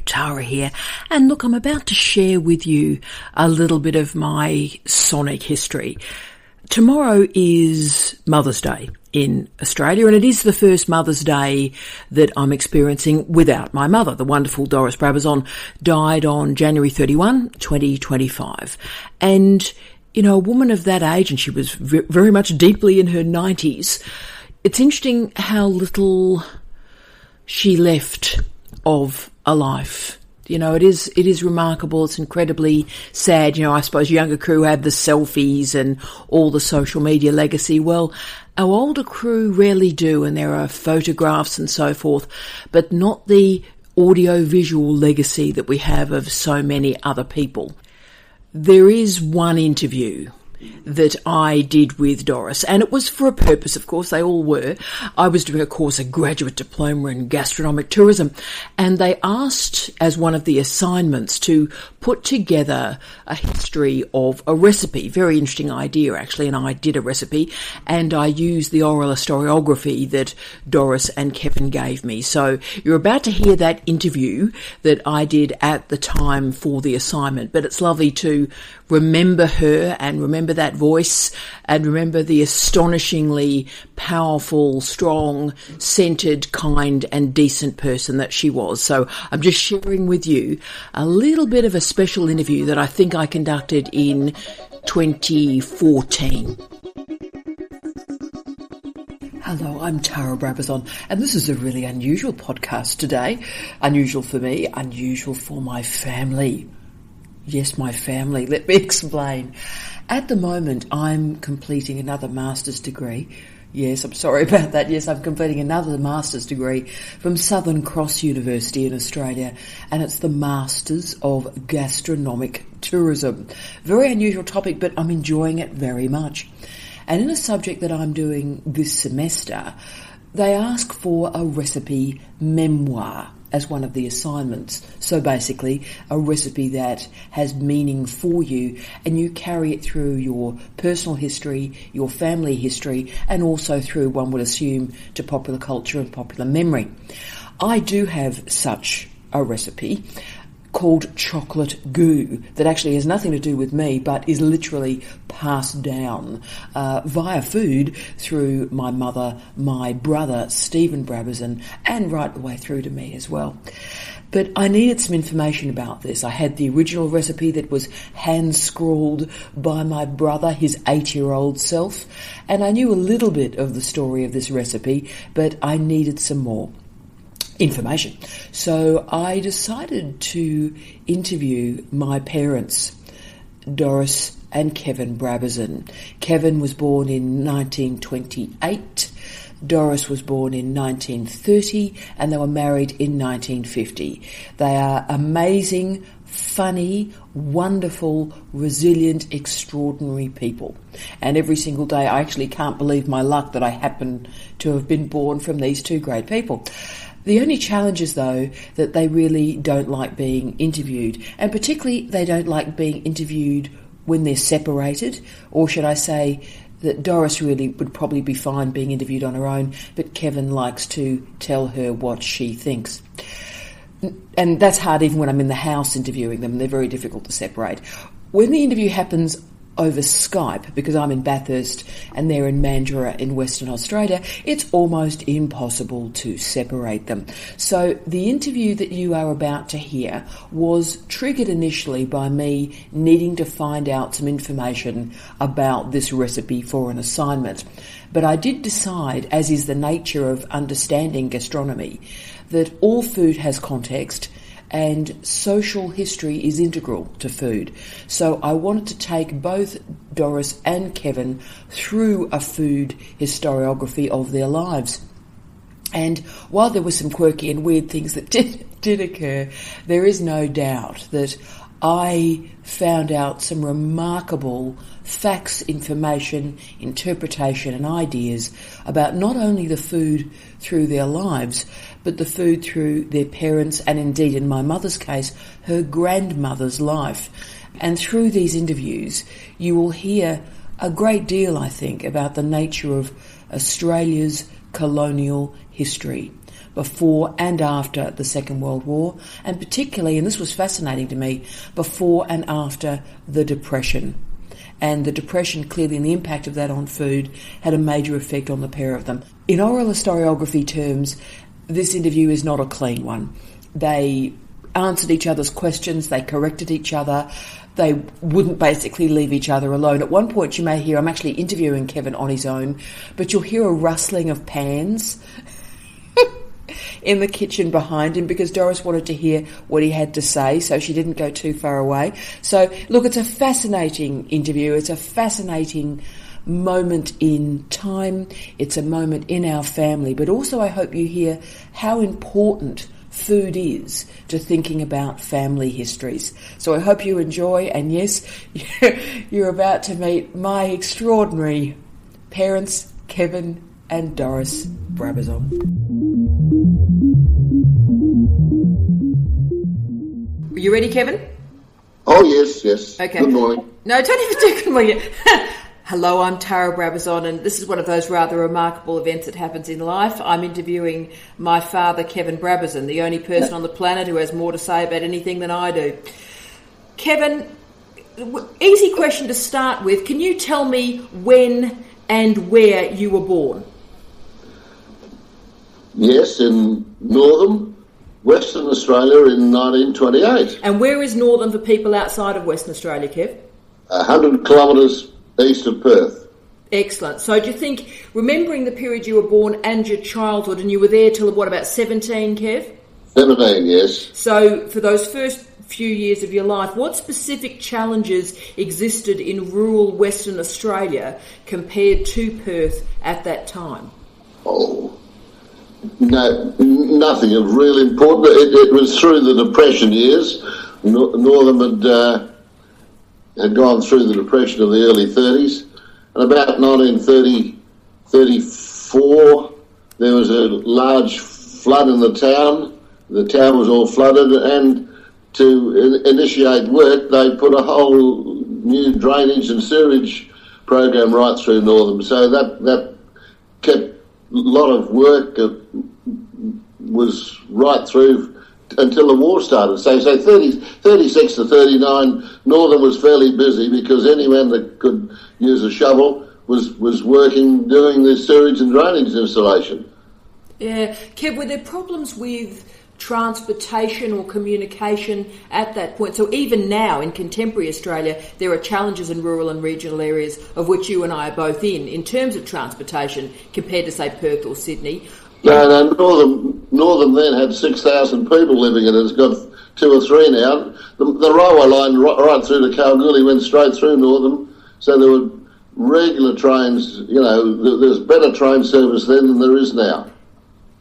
Tara here, and look, I'm about to share with you a little bit of my sonic history. Tomorrow is Mother's Day in Australia, and it is the first Mother's Day that I'm experiencing without my mother. The wonderful Doris Brabazon died on January 31, 2025. And, you know, a woman of that age, and she was very much deeply in her 90s, it's interesting how little she left of a life. You know, it is remarkable. It's incredibly sad. You know, I suppose younger crew have the selfies and all the social media legacy. Well, our older crew rarely do, and there are photographs and so forth, but not the audio-visual legacy that we have of so many other people. There is one interview that I did with Doris, and it was for a purpose, of course, they all were. I was doing a course, a graduate diploma in Gastronomic Tourism, and they asked as one of the assignments to put together a history of a recipe. Very interesting idea, actually, and I did a recipe, and I used the oral historiography that Doris and Kevin gave me. So you're about to hear that interview that I did at the time for the assignment, but it's lovely to remember her and remember that voice and remember the astonishingly powerful, strong, centered, kind and decent person that she was. So I'm just sharing with you a little bit of a special interview that I think I conducted in 2014. Hello, I'm Tara Brabazon, and this is a really unusual podcast today. Unusual for me, unusual for my family. Yes, my family. Let me explain. At the moment, I'm completing another master's degree. Yes, I'm sorry about that. Yes, I'm completing another master's degree from Southern Cross University in Australia, and it's the Masters of Gastronomic Tourism. Very unusual topic, but I'm enjoying it very much. And in a subject that I'm doing this semester, they ask for a recipe memoir as one of the assignments. So basically, a recipe that has meaning for you, and you carry it through your personal history, your family history, and also through, one would assume, to popular culture and popular memory. I do have such a recipe called chocolate goo that actually has nothing to do with me, but is literally passed down via food through my mother, my brother, Stephen Brabazon, and right the way through to me as well. But I needed some information about this. I had the original recipe that was hand-scrawled by my brother, his 8-year-old self, and I knew a little bit of the story of this recipe, but I needed some more information. So I decided to interview my parents, Doris and Kevin Brabazon. Kevin was born in 1928. Doris was born in 1930, and they were married in 1950. They are amazing, funny, wonderful, resilient, extraordinary people. And every single day I actually can't believe my luck that I happen to have been born from these two great people. The only challenge is, though, that they really don't like being interviewed, and particularly they don't like being interviewed when they're separated, or should I say that Doris really would probably be fine being interviewed on her own, but Kevin likes to tell her what she thinks. And that's hard even when I'm in the house interviewing them. They're very difficult to separate. When the interview happens over Skype, because I'm in Bathurst and they're in Mandurah in Western Australia, it's almost impossible to separate them. So the interview that you are about to hear was triggered initially by me needing to find out some information about this recipe for an assignment. But I did decide, as is the nature of understanding gastronomy, that all food has context, and social history is integral to food. So I wanted to take both Doris and Kevin through a food historiography of their lives. And while there were some quirky and weird things that did occur, there is no doubt that I found out some remarkable facts, information, interpretation and ideas about not only the food through their lives, but the food through their parents and indeed, in my mother's case, her grandmother's life. And through these interviews, you will hear a great deal, I think, about the nature of Australia's colonial history. before and after the Second World War, and particularly, and this was fascinating to me, before and after the Depression. And the Depression, clearly, and the impact of that on food had a major effect on the pair of them. In oral historiography terms, this interview is not a clean one. They answered each other's questions, they corrected each other, they wouldn't basically leave each other alone. At one point you may hear, I'm actually interviewing Kevin on his own, but you'll hear a rustling of pans in the kitchen behind him because Doris wanted to hear what he had to say, so she didn't go too far away. So, look, it's a fascinating interview. It's a fascinating moment in time. It's a moment in our family. But also I hope you hear how important food is to thinking about family histories. So I hope you enjoy, and yes, you're about to meet my extraordinary parents, Kevin and Doris Brabazon. Are you ready, Kevin? Oh, yes. Okay. Good morning. No, don't even do good morning. Hello, I'm Tara Brabazon, and this is one of those rather remarkable events that happens in life. I'm interviewing my father, Kevin Brabazon, the only person on the planet who has more to say about anything than I do. Kevin, easy question to start with. Can you tell me when and where you were born? Yes, in northern Western Australia in 1928. And where is northern for people outside of Western Australia, Kev? 100 kilometres east of Perth. Excellent. So do you think, remembering the period you were born and your childhood, and you were there till, what, about 17, Kev? 17, yes. So for those first few years of your life, what specific challenges existed in rural Western Australia compared to Perth at that time? Oh, no, nothing of real important. It was through the Depression years. Northern had gone through the Depression of the early 30s. And about 1934, there was a large flood in the town. The town was all flooded, and to initiate work, they put a whole new drainage and sewage program right through Northern. So that kept a lot of work, was right through until the war started. So 36 to 39, Northern was fairly busy because anyone that could use a shovel was working, doing the sewage and drainage installation. Yeah. Kev, were there problems with transportation or communication at that point? So even now in contemporary Australia, there are challenges in rural and regional areas of which you and I are both in terms of transportation compared to, say, Perth or Sydney. No, Northern then had 6,000 people living in it. It's got 2 or 3 now. The railway line right through to Kalgoorlie went straight through Northern, so there were regular trains. There's better train service then than there is now.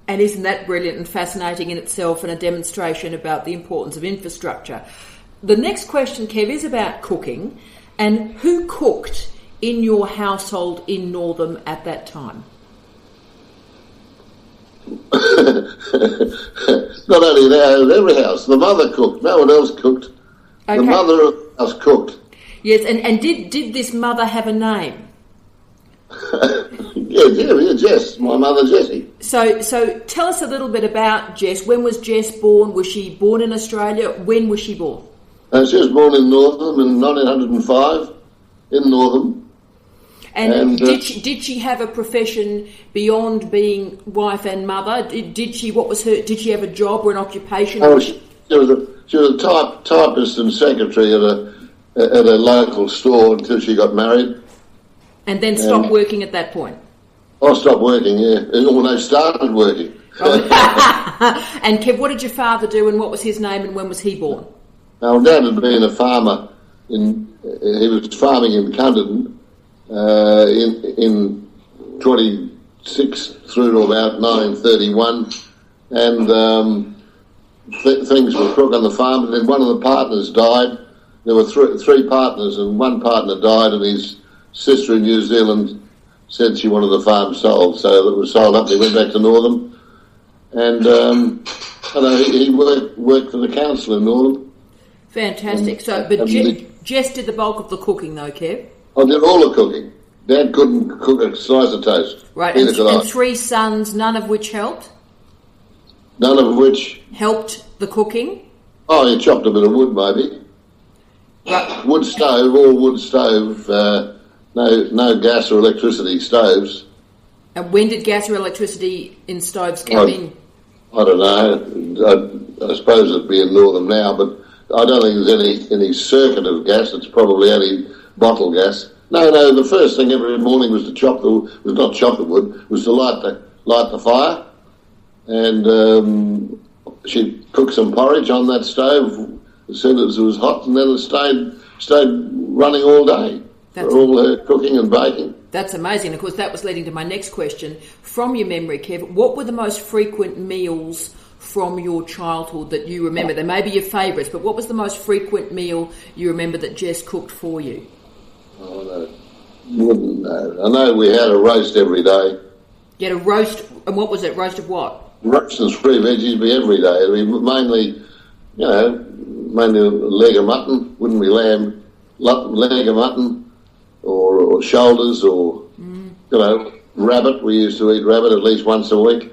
And isn't that brilliant and fascinating in itself, and a demonstration about the importance of infrastructure? The next question, Kev, is about cooking, and who cooked in your household in Northern at that time? Not only there, in every house. The mother cooked. No one else cooked. Okay. The mother of the house cooked. Yes, and did this mother have a name? Yeah, Jess, my mother Jessie. So tell us a little bit about Jess. When was Jess born? Was she born in Australia? When was she born? She was born in Northern in 1905, in Northern. And did she have a profession beyond being wife and mother? Did she have a job or an occupation? Oh, she was a typist and secretary at a local store until she got married. And then stopped working at that point? I stopped working, yeah. When I started working. And Kev, what did your father do, and what was his name, and when was he born? Now, Dad had been a farmer. He was farming in Cunderton in 26 through to about 1931. And things were crook on the farm, and then one of the partners died. There were three partners, and one partner died, and his sister in New Zealand said she wanted the farm sold, so it was sold up. He went back to Northern, and he worked for the council in Northern. Fantastic. Jess did the bulk of the cooking, though, Kev? I did all the cooking. Dad couldn't cook a slice of toast. Right, and 3 sons, none of which helped? None of which... Helped the cooking? Oh, you chopped a bit of wood, maybe. Right. Wood stove, all wood stove, no gas or electricity stoves. And when did gas or electricity in stoves come in? I don't know. I suppose it'd be in Northern now, but I don't think there's any circuit of gas. It's probably only bottle gas. No, the first thing every morning was to not chop the wood, was to light the fire. And she'd cook some porridge on that stove as soon as it was hot, and then it stayed running all day for all her cooking and baking. That's amazing. Of course, that was leading to my next question. From your memory, Kev, what were the most frequent meals from your childhood that you remember? They may be your favourites, but what was the most frequent meal you remember that Jess cooked for you? Oh, no. Wouldn't know. I know we had a roast every day. You had a roast, and what was it? Roast of what? Roast and three veggies be every day. It'd be mainly a leg of mutton, wouldn't be lamb, leg of mutton, or shoulders, or, rabbit. We used to eat rabbit at least once a week.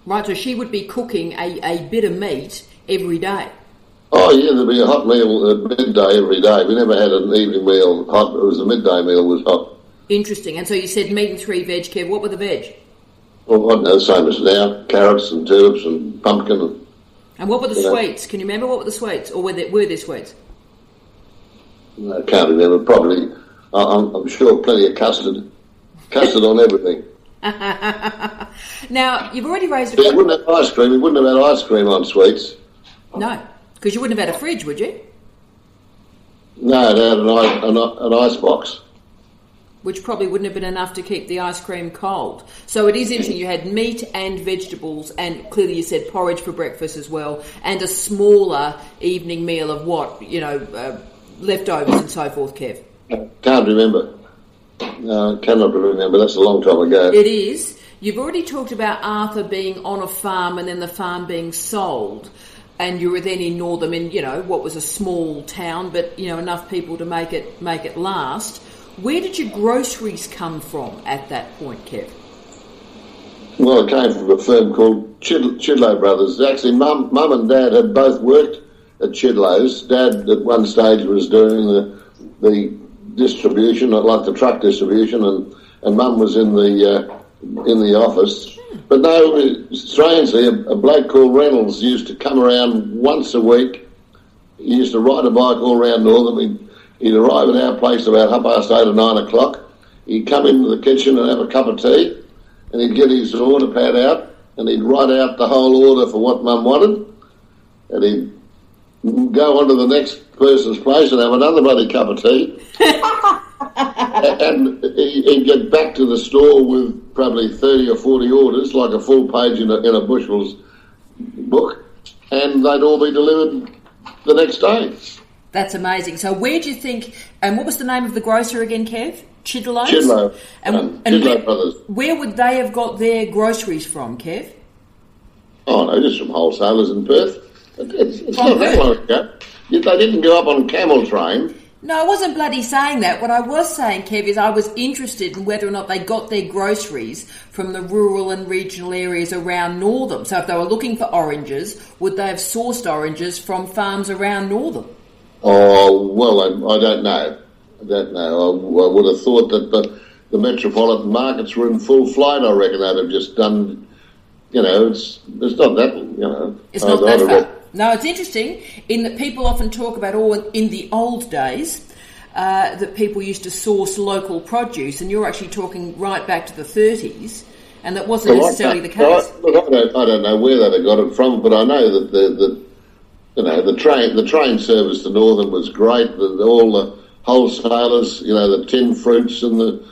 Right, so she would be cooking a bit of meat every day. Oh, yeah, there'd be a hot meal at midday every day. We never had an evening meal hot. It was the midday meal was hot. Interesting. And so you said meat and three veg, Kev. What were the veg? Well, I don't know, same as now. Carrots and turnips and pumpkin. And what were the sweets? Can you remember what were the sweets? Or were there sweets? I can't remember. Probably, I'm sure plenty of custard. Custard on everything. Now, you've already raised... We wouldn't have ice cream. We wouldn't have had ice cream on sweets. No, because you wouldn't have had a fridge, would you? No, it had an ice box. Which probably wouldn't have been enough to keep the ice cream cold. So it is interesting, you had meat and vegetables, and clearly you said porridge for breakfast as well, and a smaller evening meal of what, leftovers and so forth, Kev? Can't remember. No, cannot remember. That's a long time ago. It is. You've already talked about Arthur being on a farm and then the farm being sold, and you were then in Northam in, what was a small town, but, enough people to make it last. Where did your groceries come from at that point, Kev? Well, it came from a firm called Chidlow Brothers. Actually, Mum and Dad had both worked at Chidlow's. Dad, at one stage, was doing the distribution, like the truck distribution, and Mum was in the office. But no, strangely, a bloke called Reynolds used to come around once a week. He used to ride a bike all around Northam. He'd arrive at our place about 8:30 or 9 o'clock. He'd come into the kitchen and have a cup of tea, and he'd get his order pad out, and he'd write out the whole order for what Mum wanted, and he'd go on to the next person's place and have another bloody cup of tea. And he'd get back to the store with probably 30 or 40 orders, like a full page in a Bushells book, and they'd all be delivered the next day. That's amazing. So where do you think, and what was the name of the grocer again, Kev? Chidlow's? Chidlow. And Chidlow Brothers. Where would they have got their groceries from, Kev? Oh, no, just from wholesalers in Perth. It's From not that long ago. They didn't go up on camel train. No, I wasn't bloody saying that. What I was saying, Kev, is I was interested in whether or not they got their groceries from the rural and regional areas around Northam. So if they were looking for oranges, would they have sourced oranges from farms around Northam? Oh, well, I don't know. I would have thought that the metropolitan markets were in full flight. I reckon they'd have just done, it's not that, It's not that far. No, it's interesting in that people often talk about, in the old days, that people used to source local produce, and you're actually talking right back to the 30s, and that wasn't necessarily the case. Look, I don't know where they got it from, but I know that the train service to Northern was great. All the wholesalers, the tin fruits and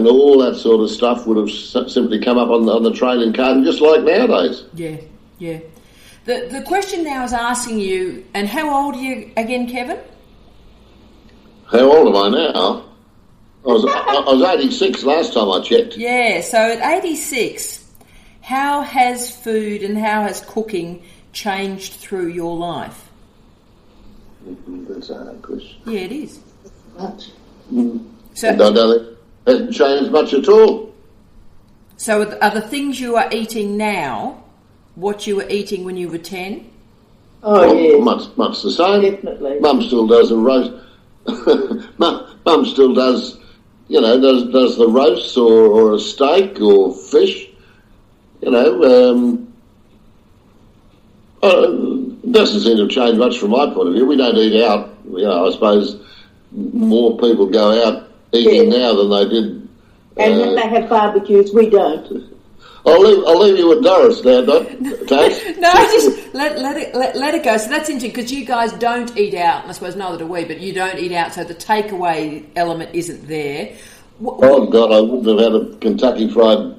all that sort of stuff would have simply come up on the trading card, just like nowadays. Yeah. The question now is asking you, and how old are you again, Kevin? How old am I now? I was 86 last time I checked. Yeah, so at 86, how has food and how has cooking changed through your life? That's a hard question. Yeah, it is. Much. So, I don't think it hasn't changed much at all. So are the things you are eating now what you were eating when you were 10? Oh, yeah. Much the same. Definitely. Mum still does a roast. Mum still does, does the roasts or a steak or fish. It doesn't seem to have changed much from my point of view. We don't eat out. I suppose more people go out eating now than they did. And when they have barbecues, we don't. I'll leave you with Doris now, Tash. No, just let it go. So that's interesting because you guys don't eat out, and I suppose neither do we, but you don't eat out, so the takeaway element isn't there. Oh, God, I wouldn't have had a Kentucky Fried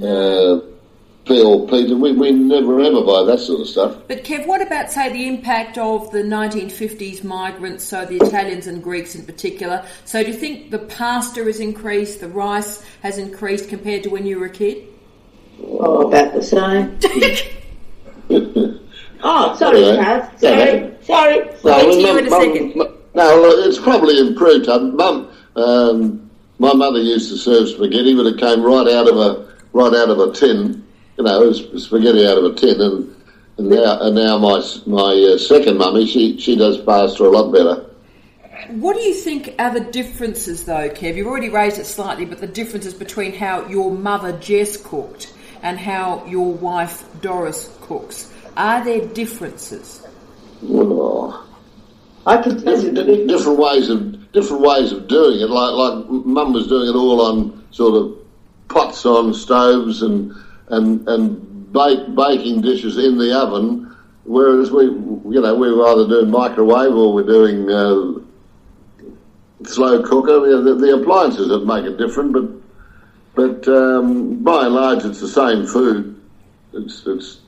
or pizza. We never ever buy that sort of stuff. But Kev, what about, say, the impact of the 1950s migrants, so the Italians and Greeks in particular? So do you think the pasta has increased, the rice has increased compared to when you were a kid? Oh, about the same. Oh, sorry, Kaz. Sorry. We'll get to you in a second. No, it's probably improved. My mother used to serve spaghetti, but it came right out of a tin. It was spaghetti out of a tin, and now my second mummy, she does pasta a lot better. What do you think are the differences, though, Kev? You've already raised it slightly, but the differences between how your mother Jess cooked and how your wife Doris cooks. Are there differences? Oh. I can tell you different ways of doing it. Like Mum was doing it all on sort of pots on stoves and baking dishes in the oven, whereas we were either doing microwave or we're doing slow cooker. The appliances that make it different, but by and large it's the same food. It's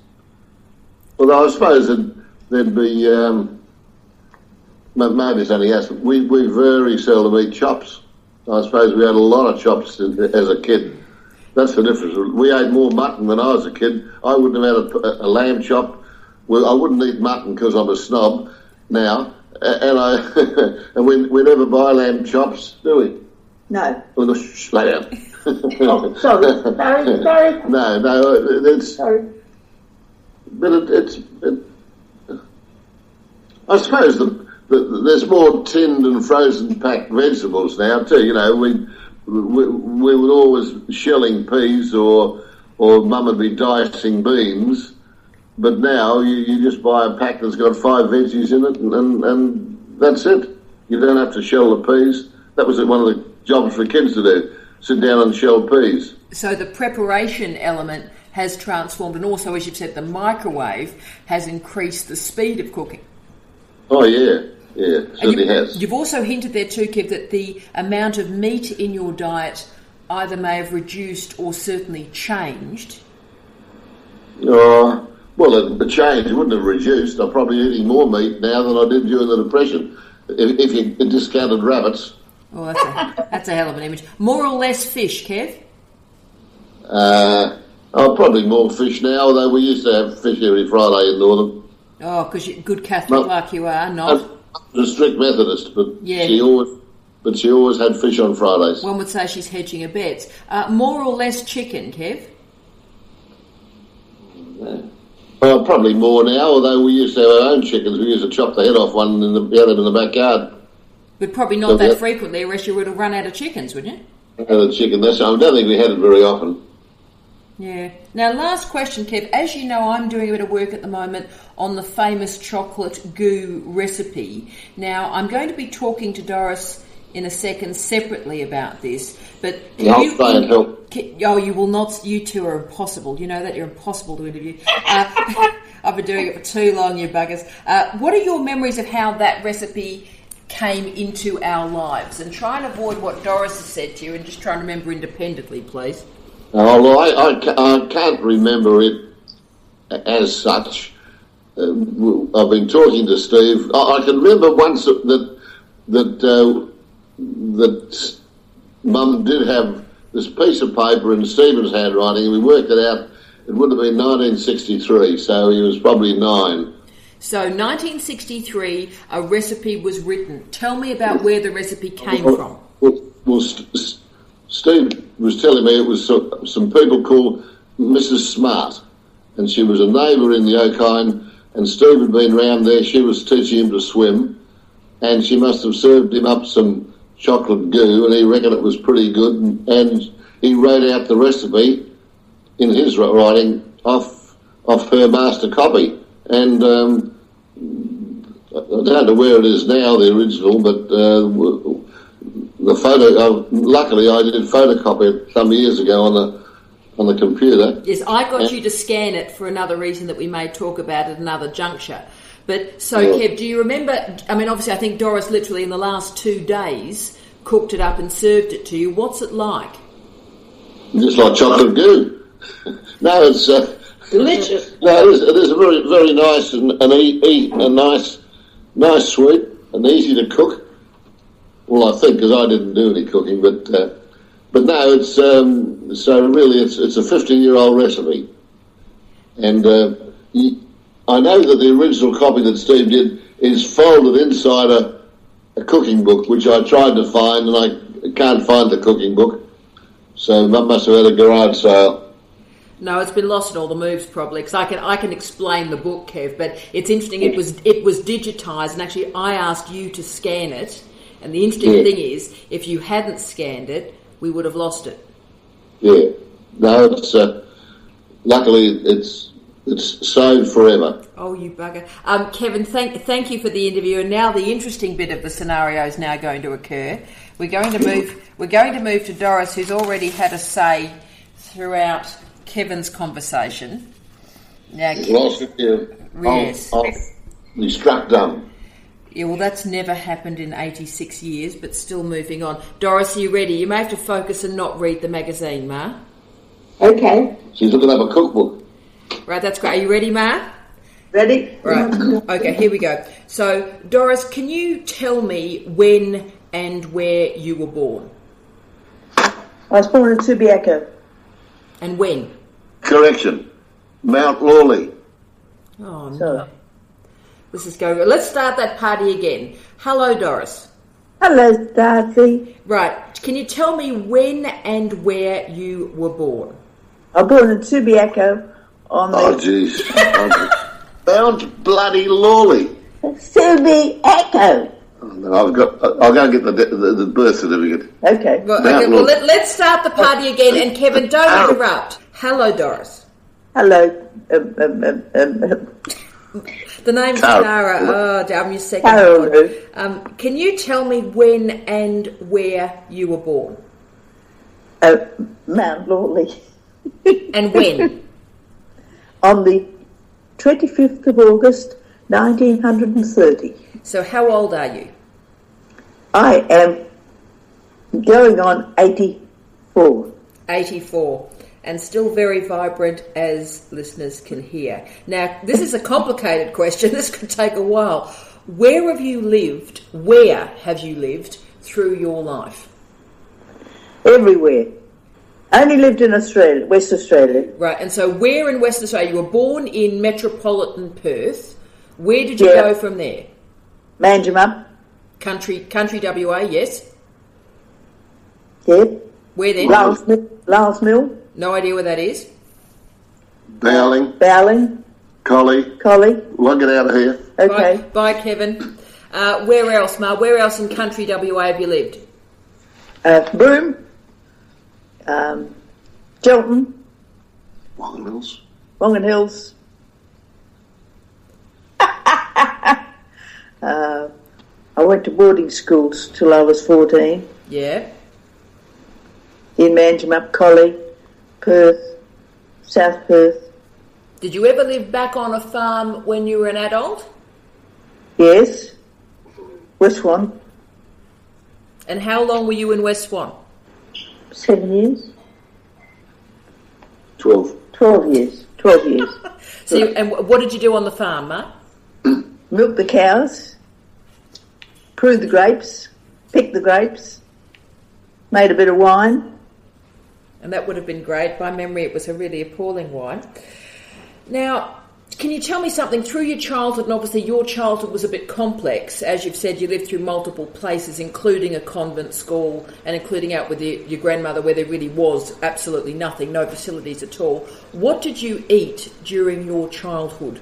although I suppose there'd be maybe it's only us. We very seldom eat chops. I suppose we had a lot of chops as a kid. That's the difference. We ate more mutton when I was a kid. I wouldn't have had a lamb chop. I wouldn't eat mutton because I'm a snob now, and we never buy lamb chops, do we? No. Oh, lay down. Oh, sorry. No, it's sorry. But I suppose there's more tinned and frozen packed vegetables now too. We would always shelling peas or Mum would be dicing beans, but now you just buy a pack that's got 5 veggies in it and that's it. You don't have to shell the peas. That was one of the jobs for kids to do, sit down and shell peas. So the preparation element has transformed, and also, as you've said, the microwave has increased the speed of cooking. Oh yeah, certainly has. You've also hinted there too, Kev, that the amount of meat in your diet either may have reduced or certainly changed. Well, it changed. It wouldn't have reduced. I'm probably eating more meat now than I did during the Depression, if you discounted rabbits. Oh, that's a hell of an image. More or less fish, Kev? Probably more fish now, although we used to have fish every Friday in Northern. Oh, because you're good Catholic like you are, not? A strict Methodist, but yeah. she always had fish on Fridays. One would say she's hedging her bets. More or less chicken, Kev? Well, probably more now, although we used to have our own chickens. We used to chop the head off one and we had them in the backyard. But probably not that frequently, or else you would have run out of chickens, wouldn't you? Had a chicken. I don't think we had it very often. Yeah. Now, last question, Kev. As you know, I'm doing a bit of work at the moment on the famous chocolate goo recipe. Now, I'm going to be talking to Doris in a second separately about this, but I'll try and help. You will not. You two are impossible. You know that you're impossible to interview. I've been doing it for too long, you buggers. What are your memories of how that recipe came into our lives? And try and avoid what Doris has said to you, and just try and remember independently, please. Oh, I can't remember it as such. I've been talking to Steve. I can remember once that Mum did have this piece of paper in Stephen's handwriting, and we worked it out. It would have been 1963, so he was probably 9. So 1963, a recipe was written. Tell me about where the recipe came from. Well, Steve was telling me it was some people called Mrs. Smart, and she was a neighbour in the Okine, and Steve had been round there. She was teaching him to swim, and she must have served him up some chocolate goo, and he reckoned it was pretty good, and he wrote out the recipe in his writing off her master copy. And I don't know where it is now, the original, but the photo. Luckily, I did photocopy it some years ago on the computer. Yes, I got you to scan it for another reason that we may talk about at another juncture. But so, Yeah. Kev, do you remember? I mean, obviously, I think Doris literally in the last 2 days cooked it up and served it to you. What's it like? Just like chocolate goo. No, it's Delicious. no, it is a very, very nice and a nice sweet and easy to cook. Well, I think, because I didn't do any cooking, but no, it's so really it's a 50-year-old recipe, and I know that the original copy that Steve did is folded inside a cooking book, which I tried to find, and I can't find the cooking book, so I must have had a garage sale. No, it's been lost in all the moves probably, because I can explain the book, Kev, but it's interesting. It was digitised, and actually I asked you to scan it, and the interesting thing is, if you hadn't scanned it, we would have lost it. Yeah, no, it's luckily it's saved forever. Oh, you bugger. Kevin, thank you for the interview, and now the interesting bit of the scenario is now going to occur. We're going to move to Doris, who's already had a say throughout Kevin's conversation. Now, Lost it, yeah. Yes. I'll be struck dumb. Yeah, well, that's never happened in 86 years, but still moving on. Doris, are you ready? You may have to focus and not read the magazine, Ma. Okay. She's looking up a cookbook. Right, that's great. Are you ready, Ma? Ready? Right. Okay, here we go. So, Doris, can you tell me when and where you were born? I was born in Subiaco. And when? Correction. Mount Lawley. Oh, no. So, This is going... Let's start that party again. Hello, Doris. hello, Darcy. Right. Can you tell me when and where you were born? I was born in Subiaco on Oh, the jeez. Mount bloody Lawley. Subiaco. Oh, no, I'll go and get the birth certificate. Okay. Well, Mount okay, well Lawley. let's start the party again. And Kevin, don't interrupt. Hello, Doris. Hello. The name's Carol. Tara. Oh, I'm your second. Carol. Can you tell me when and where you were born? Mount Lawley. And when? On the 25th of August, 1930. So how old are you? I am going on 84. 84. And still very vibrant, as listeners can hear. Now, this is a complicated question. This could take a while. Where have you lived through your life? Everywhere. Only lived in Australia, West Australia. Right, and so where in Western Australia? You were born in metropolitan Perth. Where did you Yeah. go from there? Manjimup. Country WA, yes. Yeah. Where then? Lyles Mill. No idea where that is. Bowling, Bowling. Collie. We'll get out of here. Okay. Bye, Kevin. Where else, Ma? Where else in country WA have you lived? Broome. Chilton. Wongan Hills. Wongan Hills. I went to boarding schools till I was 14. Yeah. In Manjimup, Collie, Perth, South Perth. Did you ever live back on a farm when you were an adult? Yes. West Swan. And how long were you in West Swan? 7 years. 12. 12 years. 12 years. So, and what did you do on the farm, Ma? Milk the cows. Prune the grapes. Pick the grapes. Made a bit of wine. And that would have been great. By memory, it was a really appalling wine. Now, Can you tell me something through your childhood? And obviously your childhood was a bit complex. As you've said, you lived through multiple places, including a convent school and including out with your grandmother where there really was absolutely nothing, no facilities at all. What did you eat during your childhood?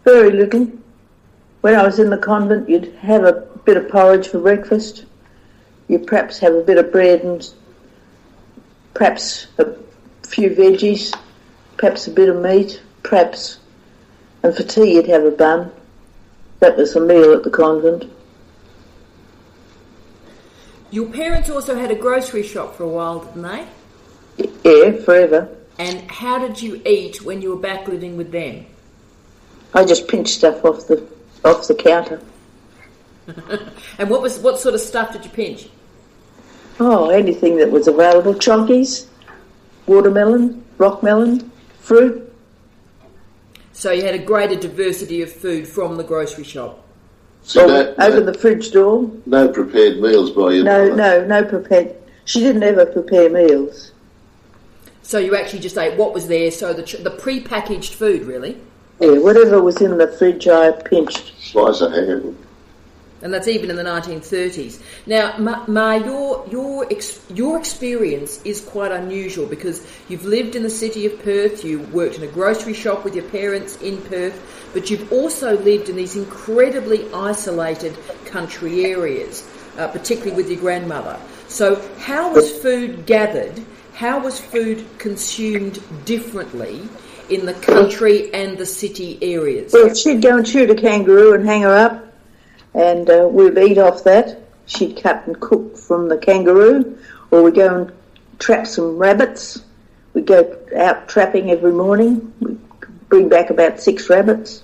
Very little. When I was in the convent, you'd have a bit of porridge for breakfast. You'd perhaps have a bit of bread and perhaps a few veggies, perhaps a bit of meat, perhaps. And for tea, you'd have a bun. That was a meal at the convent. Your parents also had a grocery shop for a while, didn't they? Yeah, forever. And how did you eat when you were back living with them? I just pinched stuff off the counter. And what sort of stuff did you pinch? Oh, anything that was available. Chonkies, watermelon, rockmelon, fruit. So you had a greater diversity of food from the grocery shop? So Open the fridge door. No prepared meals by you? No prepared. She didn't ever prepare meals. So you actually just ate what was there, so the pre-packaged food, really? Yeah, whatever was in the fridge I pinched. Slice of ham. And that's even in the 1930s. Now, Ma, your experience is quite unusual because you've lived in the city of Perth, you worked in a grocery shop with your parents in Perth, but you've also lived in these incredibly isolated country areas, particularly with your grandmother. So how was food gathered? How was food consumed differently in the country and the city areas? Well, she'd go and shoot a kangaroo and hang her up, and we'd eat off that. She'd cut and cook from the kangaroo, or we'd go and trap some rabbits. We'd go out trapping every morning. We'd bring back about 6 rabbits.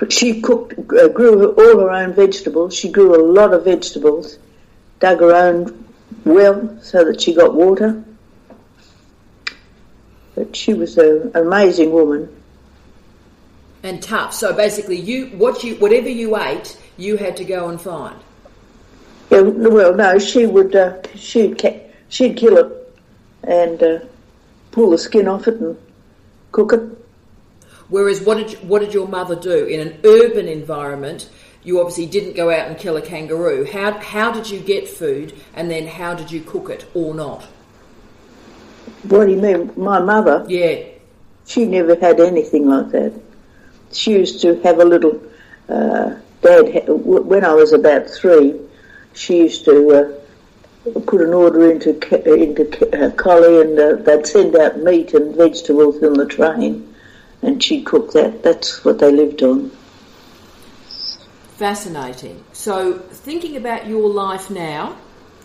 She grew all her own vegetables. She grew a lot of vegetables, dug her own well so that she got water. But she was an amazing woman. And tough. So basically, whatever you ate, you had to go and find. Yeah, well, no, she would. She'd kill it and pull the skin off it and cook it. Whereas, what did your mother do in an urban environment? You obviously didn't go out and kill a kangaroo. How did you get food, and then how did you cook it or not? What do you mean? My mother? Yeah. She never had anything like that. She used to have a little, when I was about 3, she used to put an order into Collie, and they'd send out meat and vegetables in the train, and she'd cook that. That's what they lived on. Fascinating. So thinking about your life now,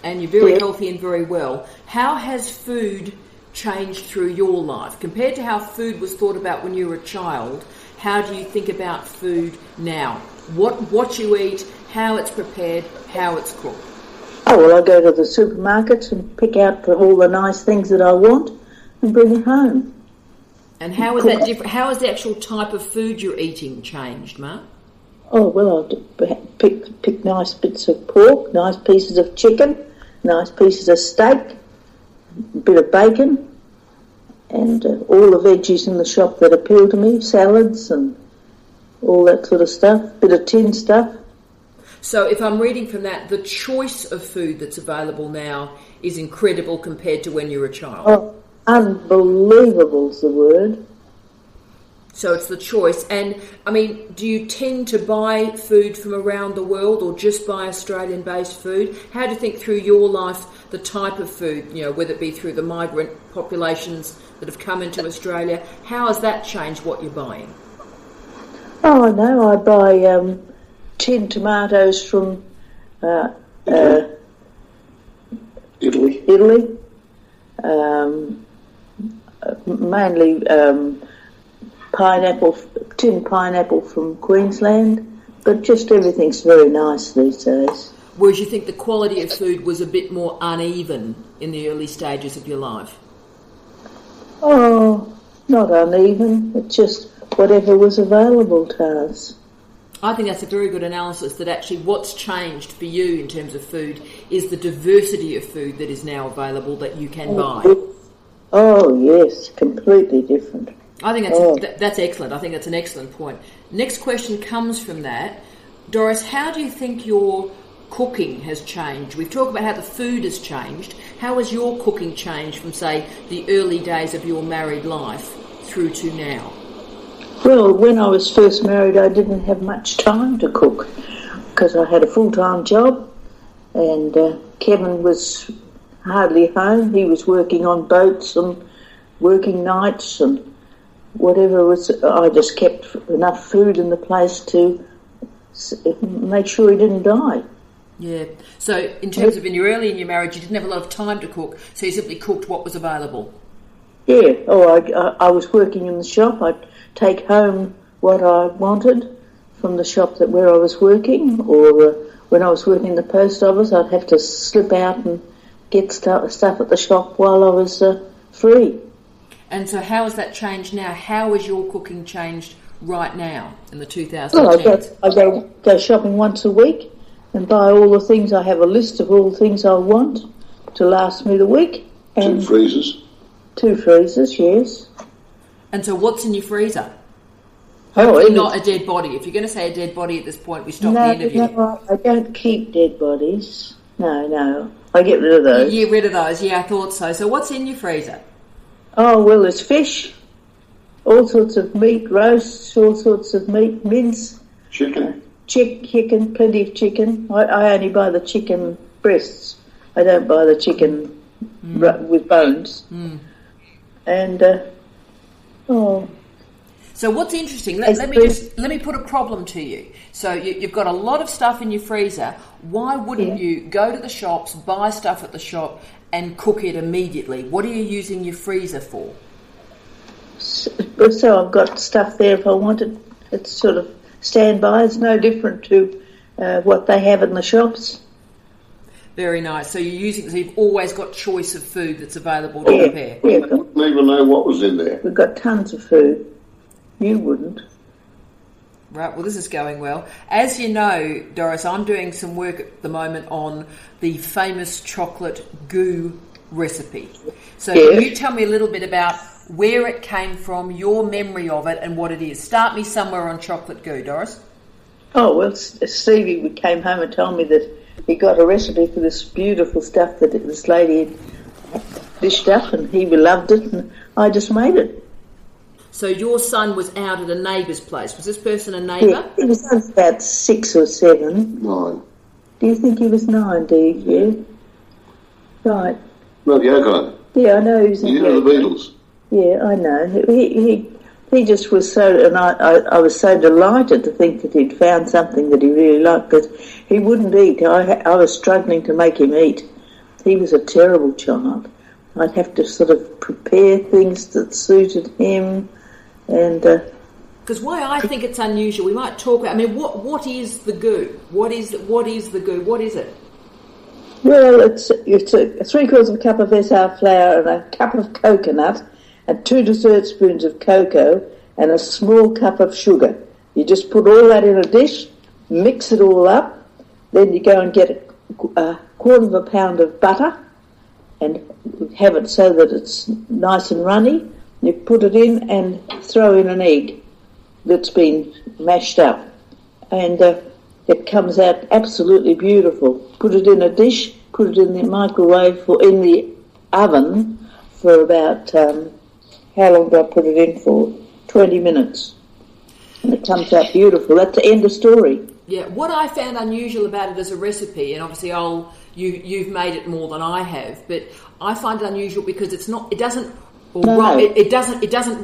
and you're very healthy and very well, how has food changed through your life? Compared to how food was thought about when you were a child, how do you think about food now? What you eat, how it's prepared, how it's cooked? Oh, well, I go to the supermarkets and pick out all the nice things that I want and bring it home. And how is that different? How has the actual type of food you're eating changed, Ma? Oh, well, I'll pick nice bits of pork, nice pieces of chicken, nice pieces of steak, a bit of bacon, and all the veggies in the shop that appeal to me, salads and all that sort of stuff, bit of tin stuff. So if I'm reading from that, the choice of food that's available now is incredible compared to when you were a child. Oh, unbelievable's the word. So it's the choice. And, I mean, do you tend to buy food from around the world or just buy Australian-based food? How do you think through your life the type of food, whether it be through the migrant populations that have come into Australia, how has that changed what you're buying? Oh, no, I buy tinned tomatoes from Italy. Mainly tinned pineapple from Queensland, but just everything's very nice these days. Whereas you think the quality of food was a bit more uneven in the early stages of your life? Oh, not uneven, it's just whatever was available to us. I think that's a very good analysis, that actually what's changed for you in terms of food is the diversity of food that is now available that you can buy. Oh, yes, completely different. I think that's excellent. I think that's an excellent point. Next question comes from that. Doris, how do you think your cooking has changed? We've talked about how the food has changed. How has your cooking changed from, say, the early days of your married life through to now? Well, when I was first married, I didn't have much time to cook because I had a full-time job, and Kevin was hardly home. He was working on boats and working nights and whatever was. I just kept enough food in the place to make sure he didn't die. Yeah. So in terms of early in your marriage, you didn't have a lot of time to cook, so you simply cooked what was available. Yeah. Oh, I was working in the shop. I'd take home what I wanted from the shop where I was working, or when I was working in the post office, I'd have to slip out and get stuff at the shop while I was free. And so how has that changed now? How has your cooking changed right now in the 2010s? Well, I go shopping once a week and buy all the things. I have a list of all the things I want to last me the week. And 2 freezers? 2 freezers, yes. And so what's in your freezer? Oh, hopefully not a dead body. If you're going to say a dead body at this point, we stop the interview. No, I don't keep dead bodies. No. I get rid of those. You get rid of those, yeah, I thought so. So what's in your freezer? Oh, well, there's fish, all sorts of meat, roasts, all sorts of meat, mince. Chicken? Chicken, plenty of chicken. I only buy the chicken breasts. I don't buy the chicken with bones. Mm. And, So what's interesting, let me put a problem to you. So you've got a lot of stuff in your freezer. Why wouldn't you go to the shops, buy stuff at the shop and cook it immediately? What are you using your freezer for? So I've got stuff there if I want it. It's sort of standby. It's no different to what they have in the shops. Very nice. So you've always got choice of food that's available to prepare. Yeah. I didn't even know what was in there. We've got tons of food. You wouldn't. Right, well, this is going well. As you know, Doris, I'm doing some work at the moment on the famous chocolate goo recipe. So Can you tell me a little bit about where it came from, your memory of it, and what it is? Start me somewhere on chocolate goo, Doris. Oh, well, Stevie came home and told me that he got a recipe for this beautiful stuff that this lady had dished up, and he loved it, and I just made it. So your son was out at a neighbour's place. Was this person a neighbour? Yeah, he was about 6 or 7. 9. Do you think he was 9, do you? Yeah. Right. Well, Yoko. Yeah, I know he was in the Beatles. Yeah, I know. He just was so, and I was so delighted to think that he'd found something that he really liked, because he wouldn't eat. I was struggling to make him eat. He was a terrible child. I'd have to sort of prepare things that suited him. And because why I think it's unusual, we might talk about. I mean, what is the goo? What is the goo? What is it? Well, it's 3/4 of a cup of SR flour and a cup of coconut and 2 dessert spoons of cocoa and a small cup of sugar. You just put all that in a dish, mix it all up, then you go and get a 1/4 pound of butter and have it so that it's nice and runny. You put it in and throw in an egg that's been mashed up, and it comes out absolutely beautiful. Put it in a dish, put it in the microwave or in the oven for about, how long do I put it in for? 20 minutes. And it comes out beautiful. That's the end of story. Yeah, what I found unusual about it as a recipe, and obviously you've made it more than I have, but I find it unusual because it doesn't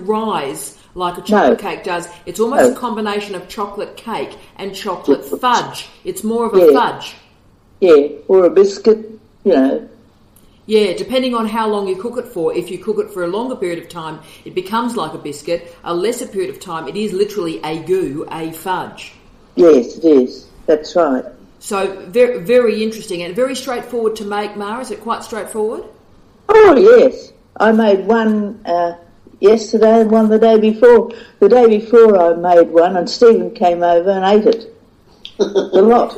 rise like a chocolate cake does. It's almost a combination of chocolate cake and chocolate fudge. It's more of a fudge. Yeah, or a biscuit, Yeah, depending on how long you cook it for. If you cook it for a longer period of time, it becomes like a biscuit. A lesser period of time, it is literally a goo, a fudge. Yes, it is. That's right. So very, very interesting and very straightforward to make, Mara. Is it quite straightforward? Oh, yes. I made one yesterday and one the day before. The day before I made one and Stephen came over and ate it. A lot.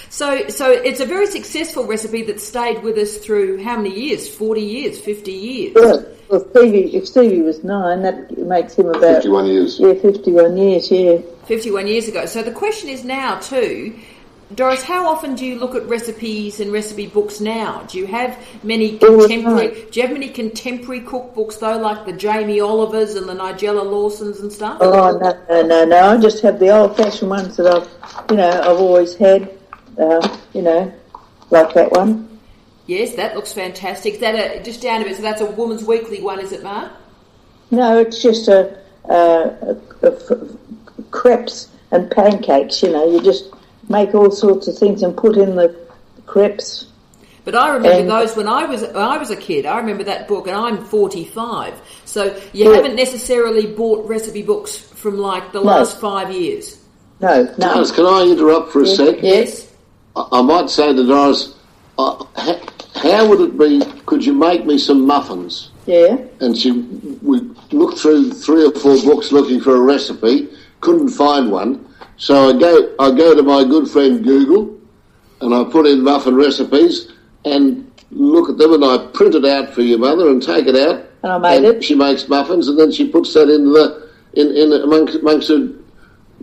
So it's a very successful recipe that stayed with us through how many years? 40 years, 50 years? Well, if Stevie was 9, that makes him about... 51 years. Yeah, 51 years, yeah. 51 years ago. So the question is now too, Doris, how often do you look at recipes and recipe books now? Do you have many contemporary cookbooks though, like the Jamie Olivers and the Nigella Lawsons and stuff? Oh, no. I just have the old-fashioned ones that I've always had, like that one. Yes, that looks fantastic. Is that just down a bit, so that's a Woman's Weekly one, is it, Mark? No, it's just crepes and pancakes, you just make all sorts of things and put in the crepes. But I remember those when I was a kid. I remember that book, and I'm 45. So you haven't necessarily bought recipe books from like the last 5 years. No. Doris, can I interrupt for a sec? Yes. I might say to Doris, how would it be? Could you make me some muffins? Yeah. And we looked through 3 or 4 books looking for a recipe, couldn't find one. So I go to my good friend Google, and I put in muffin recipes and look at them, and I print it out for your mother and take it out. And I made it. She makes muffins, and then she puts that in amongst her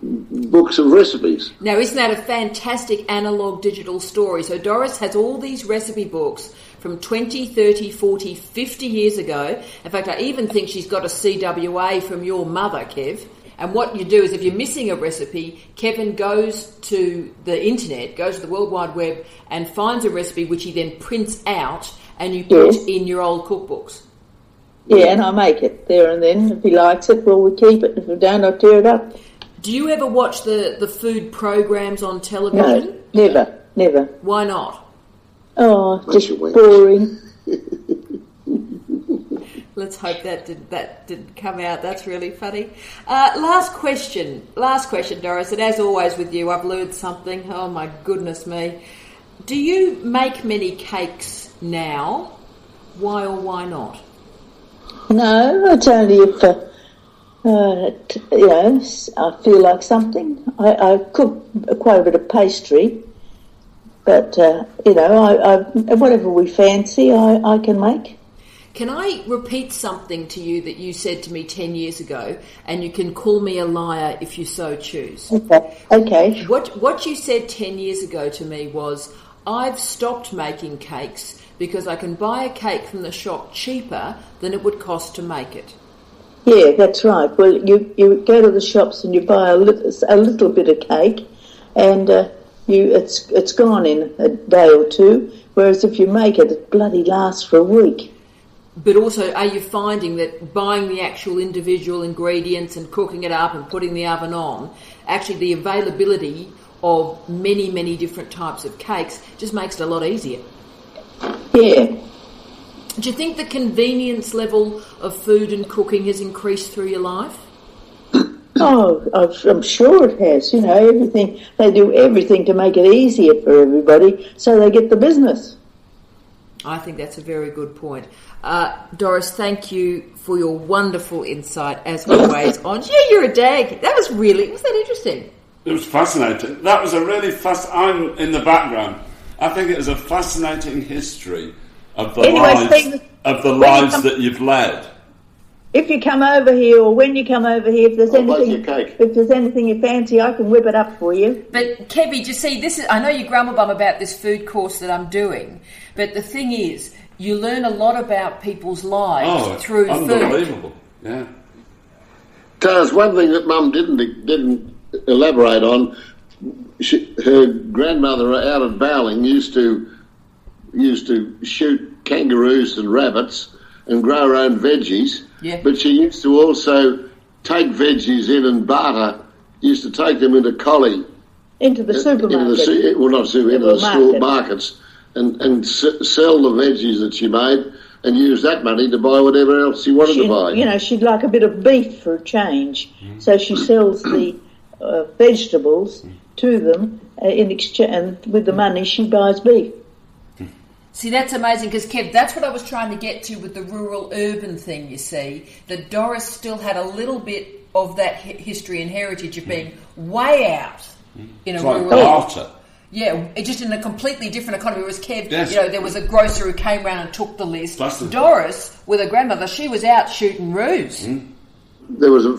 books of recipes. Now, isn't that a fantastic analogue digital story? So Doris has all these recipe books from 20, 30, 40, 50 years ago. In fact, I even think she's got a CWA from your mother, Kev. And what you do is, if you're missing a recipe, Kevin goes to the internet, goes to the World Wide Web, and finds a recipe which he then prints out, and you put in your old cookbooks. Yeah, and I make it there and then. If he likes it, well, we keep it. If we don't, I'll tear it up. Do you ever watch the food programs on television? No, never. Why not? Oh, just boring. Let's hope that didn't come out. That's really funny. Last question, Doris, and as always with you, I've learned something. Oh, my goodness me. Do you make many cakes now? Why or why not? No, it's only if, I feel like something. I cook quite a bit of pastry, but, whatever we fancy, I can make. Can I repeat something to you that you said to me 10 years ago, and you can call me a liar if you so choose? Okay. What you said 10 years ago to me was, I've stopped making cakes because I can buy a cake from the shop cheaper than it would cost to make it. Yeah, that's right. Well, you go to the shops and you buy a little bit of cake, and it's gone in a day or two, whereas if you make it, it bloody lasts for a week. But also, are you finding that buying the actual individual ingredients and cooking it up and putting the oven on, actually the availability of many, many different types of cakes just makes it a lot easier? Yeah. Do you think the convenience level of food and cooking has increased through your life? Oh, I'm sure it has. They do everything to make it easier for everybody so they get the business. I think that's a very good point. Doris, thank you for your wonderful insight, as always, on... Yeah, you're a dag. Was that interesting? It was fascinating. That was a really I'm in the background. I think it was a fascinating history of the lives that you've led. If you come over here, or when you come over here, if there's anything you fancy, I can whip it up for you. But Kevy, you see, I know you grumble bum about this food course that I'm doing, but the thing is, you learn a lot about people's lives through unbelievable. food. Yeah. There's one thing that Mum didn't elaborate on. Her grandmother out at Bowling used to shoot kangaroos and rabbits and grow her own veggies. Yeah. But she used to also take veggies in and barter. Used to take them into Collie. Into the supermarket. Into the school markets and sell the veggies that she made and use that money to buy whatever else she wanted to buy. She'd like a bit of beef for a change. So she sells the vegetables to them in exchange, and with the money she buys beef. See, that's amazing because, Kev, that's what I was trying to get to with the rural-urban thing, you see, that Doris still had a little bit of that history and heritage of being way out in a rural area. Yeah, just in a completely different economy. Whereas Kev, there was a grocer who came round and took the list. Doris, with her grandmother, she was out shooting roos. There was a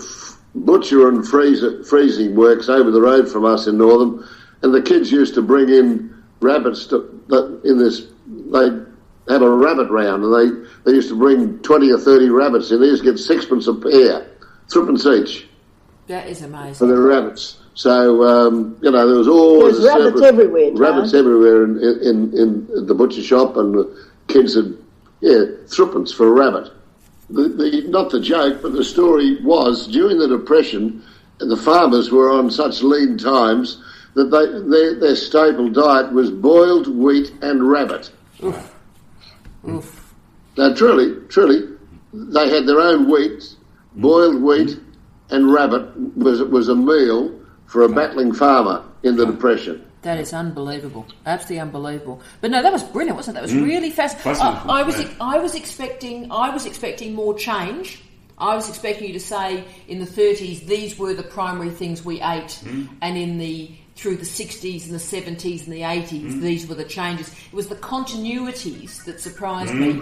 butcher and freezing works over the road from us in Northam, and the kids used to bring in rabbits they'd have a rabbit round, and they used to bring 20 or 30 rabbits in. They used to get sixpence a pair, threepence each. That is amazing. For the rabbits. So, there was always rabbits everywhere. Rabbits everywhere in the butcher shop, and the kids had, threepence for a rabbit. Not the joke, but the story was, during the Depression, the farmers were on such lean times that their staple diet was boiled wheat and rabbit. Oof. Oof. Now, truly, they had their own wheat, boiled wheat and rabbit was a meal for a battling farmer in the Depression. That is unbelievable, absolutely unbelievable. But no, that was brilliant, wasn't it? That was really fascinating. I was expecting more change. I was expecting you to say in the 30s these were the primary things we ate, and through the 60s and the 70s and the 80s these were the changes. It was the continuities that surprised me.